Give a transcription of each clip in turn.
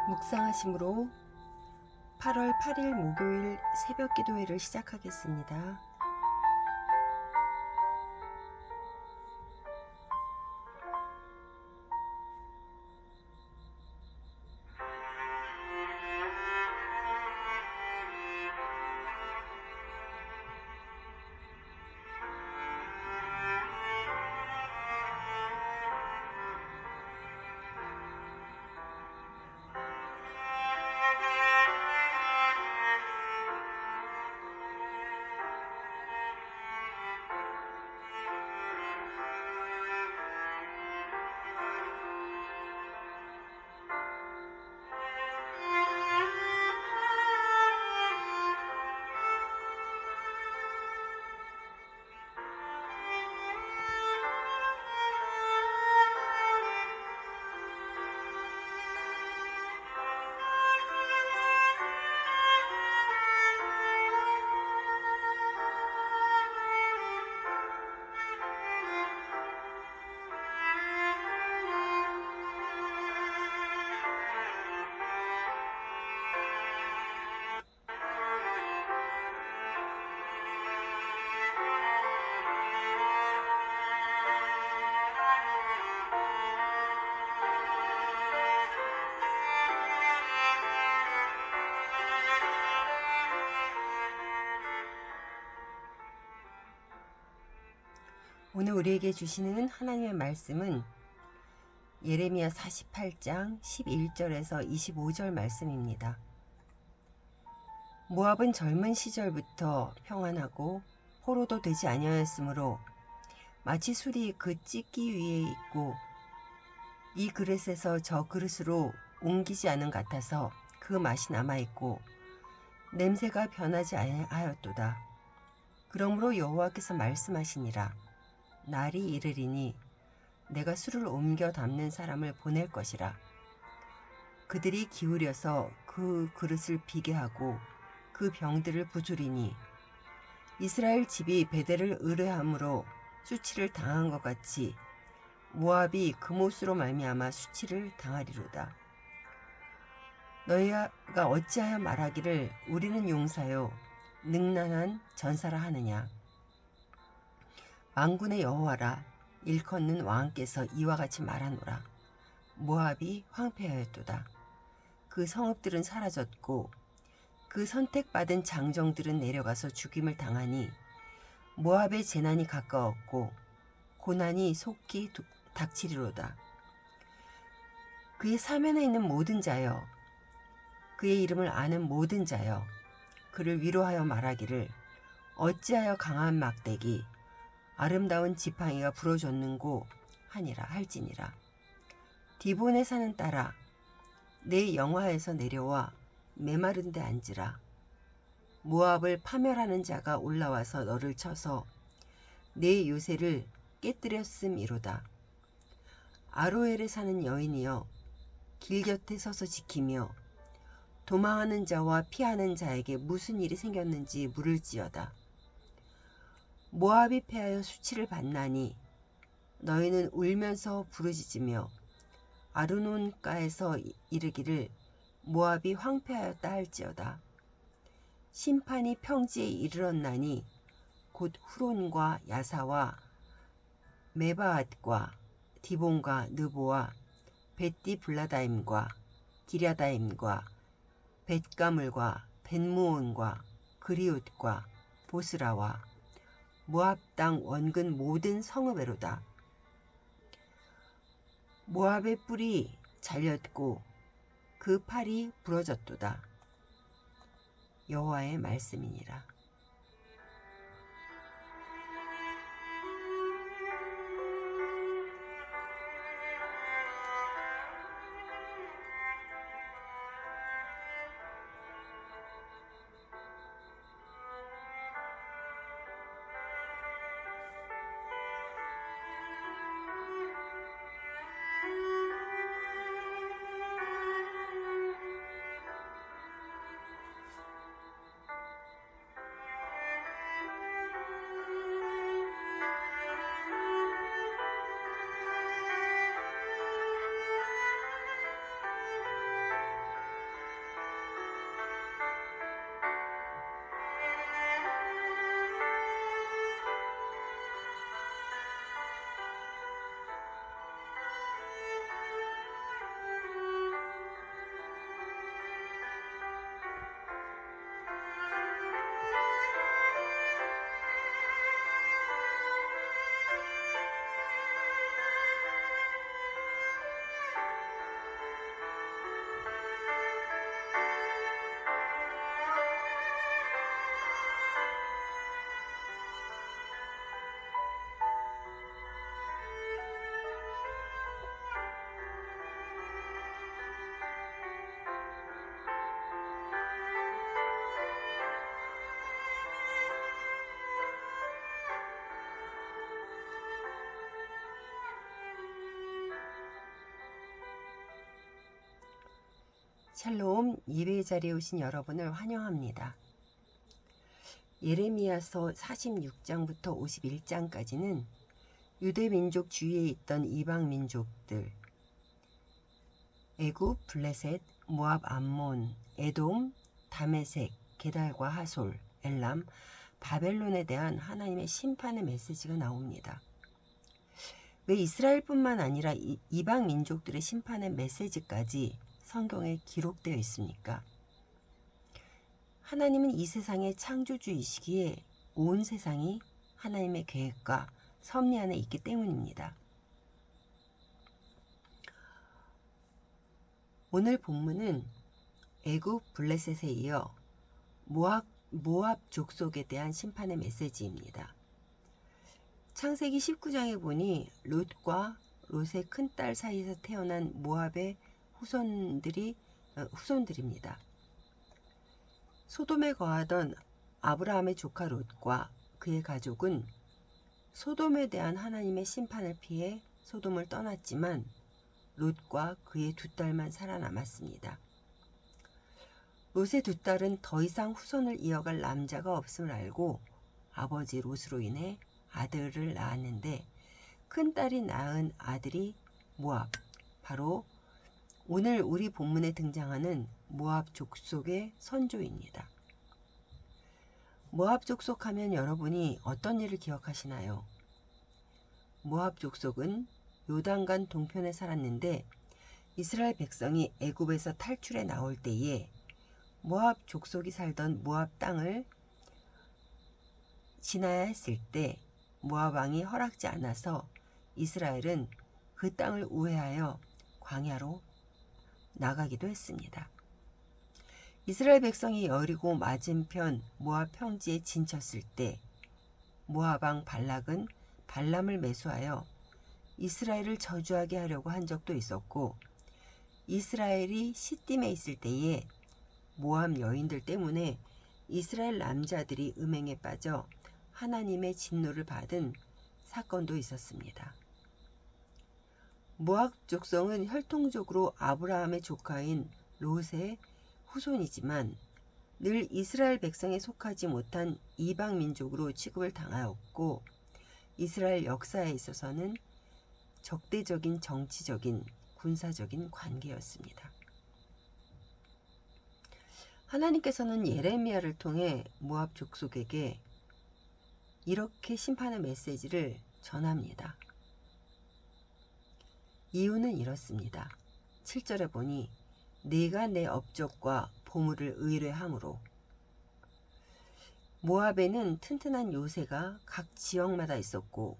묵상하심으로 8월 8일 목요일 새벽 기도회를 시작하겠습니다. 오늘 우리에게 주시는 하나님의 말씀은 예레미야 48장 11절에서 25절 말씀입니다. 모압은 젊은 시절부터 평안하고 포로도 되지 아니하였으므로 마치 술이 그 찢기 위에 있고 이 그릇에서 저 그릇으로 옮기지 않은 같아서 그 맛이 남아있고 냄새가 변하지 아니하였도다. 그러므로 여호와께서 말씀하시니라. 날이 이르리니 내가 술을 옮겨 담는 사람을 보낼 것이라. 그들이 기울여서 그 그릇을 비게 하고 그 병들을 부수리니 이스라엘 집이 베델을 의뢰함으로 수치를 당한 것 같이 모압이 그못으로 말미암아 수치를 당하리로다. 너희가 어찌하여 말하기를 우리는 용사요 능란한 전사라 하느냐. 만군의 여호와라 일컫는 왕께서 이와 같이 말하노라. 모압이 황폐하였도다. 그 성읍들은 사라졌고 그 선택받은 장정들은 내려가서 죽임을 당하니 모압의 재난이 가까웠고 고난이 속히 닥치리로다. 그의 사면에 있는 모든 자여, 그의 이름을 아는 모든 자여, 그를 위로하여 말하기를 어찌하여 강한 막대기 아름다운 지팡이가 부러졌는고 하니라 할지니라. 디본에 사는 딸아, 내 영화에서 내려와 메마른 데 앉으라. 모압을 파멸하는 자가 올라와서 너를 쳐서 내 요새를 깨뜨렸음이로다. 아로엘에 사는 여인이여, 길 곁에 서서 지키며 도망하는 자와 피하는 자에게 무슨 일이 생겼는지 물을지어다. 모압이 패하여 수치를 받나니 너희는 울면서 부르짖으며 아르논가에서 이르기를 모압이 황폐하였다 할지어다. 심판이 평지에 이르렀나니 곧 후론과 야사와 메바앗과 디본과 느보와 벳디 블라다임과 기랴다임과 벳가물과 벳무온과 그리웃과 보스라와 모압 땅 원근 모든 성읍에로다. 모압의 뿔이 잘렸고 그 팔이 부러졌도다. 여호와의 말씀이니라. 샬롬 예배 자리에 오신 여러분을 환영합니다. 예레미야서 46장부터 51장까지는 유대 민족 주위에 있던 이방 민족들 애굽, 블레셋, 모압, 암몬, 에돔, 다메섹, 게달과 하솔, 엘람, 바벨론에 대한 하나님의 심판의 메시지가 나옵니다. 왜 이스라엘뿐만 아니라 이방 민족들의 심판의 메시지까지 성경에 기록되어 있습니까? 하나님은 이 세상의 창조주이시기에 온 세상이 하나님의 계획과 섭리 안에 있기 때문입니다. 오늘 본문은 애굽 블레셋에 이어 모압 족속에 대한 심판의 메시지입니다. 창세기 19장에 보니 롯과 롯의 큰딸 사이에서 태어난 모압의 후손들입니다. 소돔에 거하던 아브라함의 조카 롯과 그의 가족은 소돔에 대한 하나님의 심판을 피해 소돔을 떠났지만 롯과 그의 두 딸만 살아남았습니다. 롯의 두 딸은 더 이상 후손을 이어갈 남자가 없음을 알고 아버지 롯으로 인해 아들을 낳았는데 큰딸이 낳은 아들이 모압, 바로 오늘 우리 본문에 등장하는 모압 족속의 선조입니다. 모압 족속하면 여러분이 어떤 일을 기억하시나요? 모압 족속은 요단강 동편에 살았는데 이스라엘 백성이 애굽에서 탈출해 나올 때에 모압 족속이 살던 모압 땅을 지나야 했을 때 모압 왕이 허락지 않아서 이스라엘은 그 땅을 우회하여 광야로 나가기도 했습니다. 이스라엘 백성이 여리고 맞은편 모압 평지에 진쳤을 때 모압 왕 발락은 발람을 매수하여 이스라엘을 저주하게 하려고 한 적도 있었고, 이스라엘이 시딤에 있을 때에 모압 여인들 때문에 이스라엘 남자들이 음행에 빠져 하나님의 진노를 받은 사건도 있었습니다. 모압 족속은 혈통적으로 아브라함의 조카인 롯의 후손이지만 늘 이스라엘 백성에 속하지 못한 이방 민족으로 취급을 당하였고, 이스라엘 역사에 있어서는 적대적인 정치적인 군사적인 관계였습니다. 하나님께서는 예레미야를 통해 모압 족속에게 이렇게 심판의 메시지를 전합니다. 이유는 이렇습니다. 7절에 보니 내가 내 업적과 보물을 의뢰함으로. 모압에는 튼튼한 요새가 각 지역마다 있었고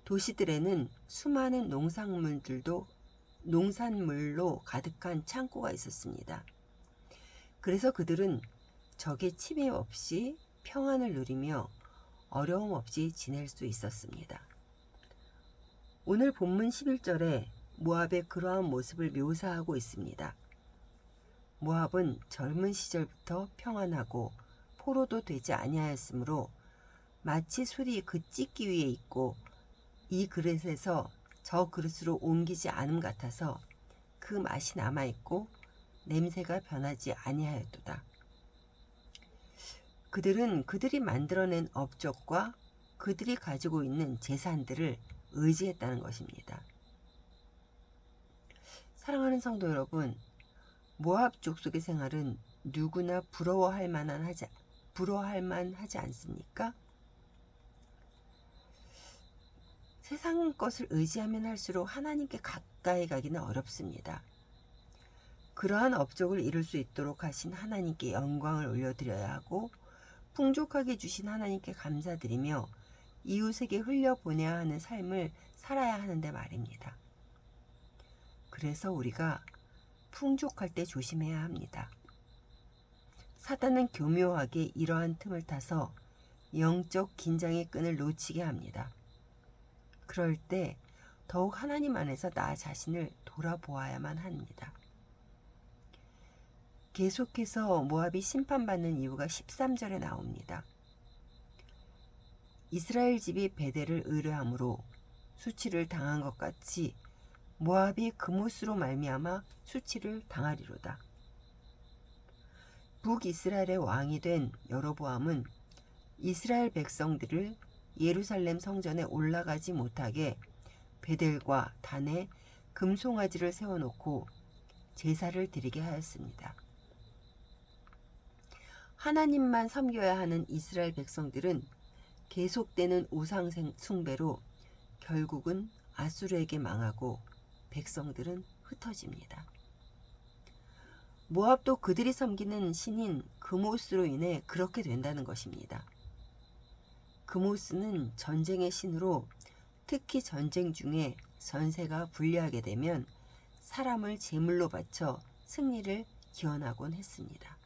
도시들에는 수많은 농산물로 가득한 창고가 있었습니다. 그래서 그들은 적의 침해 없이 평안을 누리며 어려움 없이 지낼 수 있었습니다. 오늘 본문 11절에 모압의 그러한 모습을 묘사하고 있습니다. 모압은 젊은 시절부터 평안하고 포로도 되지 아니하였으므로 마치 술이 그 찢기 위에 있고 이 그릇에서 저 그릇으로 옮기지 않음 같아서 그 맛이 남아있고 냄새가 변하지 아니하였도다. 그들은 그들이 만들어낸 업적과 그들이 가지고 있는 재산들을 의지했다는 것입니다. 사랑하는 성도 여러분, 모압 족속의 생활은 누구나 부러워할 만하지 않습니까? 세상 것을 의지하면 할수록 하나님께 가까이 가기는 어렵습니다. 그러한 업적을 이룰 수 있도록 하신 하나님께 영광을 올려드려야 하고, 풍족하게 주신 하나님께 감사드리며 이웃에게 흘려보내야 하는 삶을 살아야 하는데 말입니다. 그래서 우리가 풍족할 때 조심해야 합니다. 사단은 교묘하게 이러한 틈을 타서 영적 긴장의 끈을 놓치게 합니다. 그럴 때 더욱 하나님 안에서 나 자신을 돌아보아야만 합니다. 계속해서 모압이 심판받는 이유가 13절에 나옵니다. 이스라엘 집이 베델을 의뢰함으로 수치를 당한 것 같이 모압이 그못으로 말미암아 수치를 당하리로다. 북이스라엘의 왕이 된 여로보암은 이스라엘 백성들을 예루살렘 성전에 올라가지 못하게 베델과 단에 금송아지를 세워놓고 제사를 드리게 하였습니다. 하나님만 섬겨야 하는 이스라엘 백성들은 계속되는 우상 숭배로 결국은 아수르에게 망하고 백성들은 흩어집니다. 모압도 그들이 섬기는 신인 그모스로 인해 그렇게 된다는 것입니다. 그모스는 전쟁의 신으로 특히 전쟁 중에 전세가 불리하게 되면 사람을 제물로 바쳐 승리를 기원하곤 했습니다.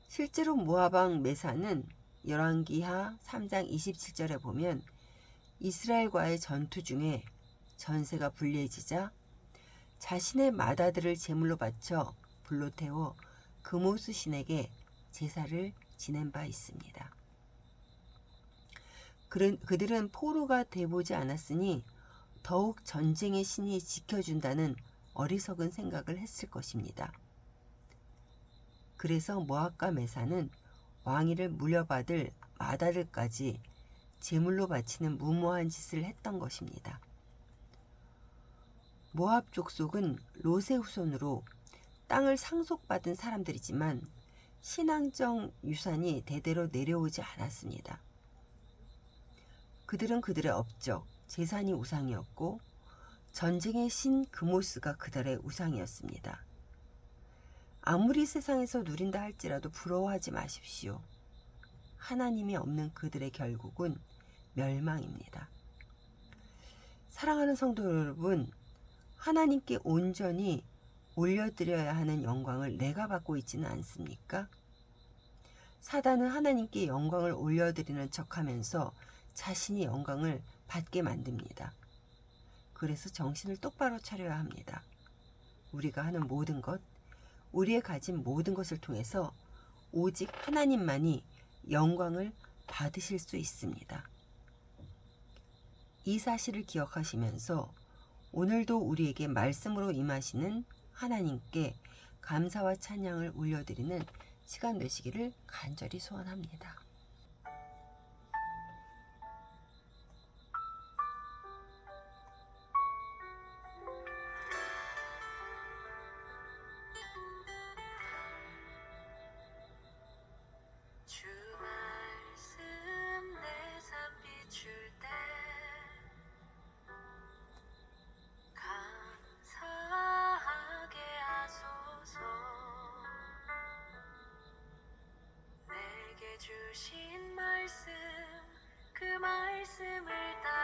실제로 모압왕 메사는 열왕기하 3장 27절에 보면 이스라엘과의 전투 중에 전세가 불리해지자 자신의 맏아들을 제물로 바쳐 불로 태워 그모스 신에게 제사를 지낸 바 있습니다. 그들은 포로가 돼보지 않았으니 더욱 전쟁의 신이 지켜준다는 어리석은 생각을 했을 것입니다. 그래서 모압과 메사는 왕위를 물려받을 맏아들까지 제물로 바치는 무모한 짓을 했던 것입니다. 모압 족속은 롯의 후손으로 땅을 상속받은 사람들이지만 신앙적 유산이 대대로 내려오지 않았습니다. 그들은 그들의 업적, 재산이 우상이었고 전쟁의 신 그모스가 그들의 우상이었습니다. 아무리 세상에서 누린다 할지라도 부러워하지 마십시오. 하나님이 없는 그들의 결국은 멸망입니다. 사랑하는 성도 여러분, 하나님께 온전히 올려드려야 하는 영광을 내가 받고 있지는 않습니까? 사단은 하나님께 영광을 올려드리는 척하면서 자신이 영광을 받게 만듭니다. 그래서 정신을 똑바로 차려야 합니다. 우리가 하는 모든 것, 우리의 가진 모든 것을 통해서 오직 하나님만이 영광을 받으실 수 있습니다. 이 사실을 기억하시면서 오늘도 우리에게 말씀으로 임하시는 하나님께 감사와 찬양을 올려드리는 시간 되시기를 간절히 소원합니다. 주 말씀 내 삶 비출 때 감사하게 하소서. 내게 주신 말씀 그 말씀을 따라